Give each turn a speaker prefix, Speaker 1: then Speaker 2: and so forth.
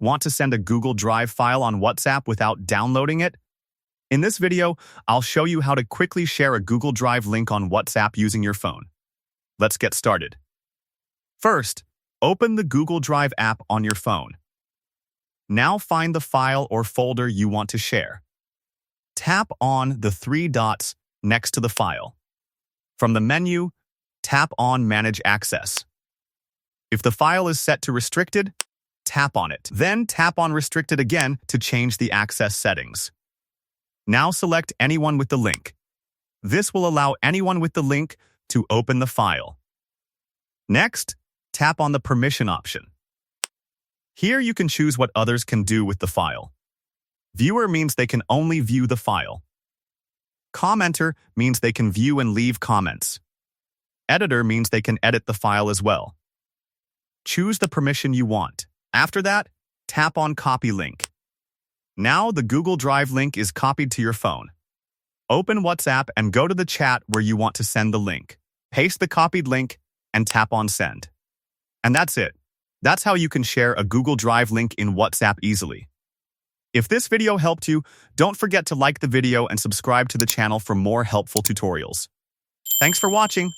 Speaker 1: Want to send a Google Drive file on WhatsApp without downloading it? In this video, I'll show you how to quickly share a Google Drive link on WhatsApp using your phone. Let's get started. First, open the Google Drive app on your phone. Now find the file or folder you want to share. Tap on the three dots next to the file. From the menu, tap on Manage Access. If the file is set to restricted, tap on it. Then tap on Restricted again to change the access settings. Now select anyone with the link. This will allow anyone with the link to open the file. Next, tap on the Permission option. Here you can choose what others can do with the file. Viewer means they can only view the file. Commenter means they can view and leave comments. Editor means they can edit the file as well. Choose the permission you want. After that, tap on Copy Link. Now the Google Drive link is copied to your phone. Open WhatsApp and go to the chat where you want to send the link. Paste the copied link and tap on Send. And that's it. That's how you can share a Google Drive link in WhatsApp easily. If this video helped you, don't forget to like the video and subscribe to the channel for more helpful tutorials. Thanks for watching.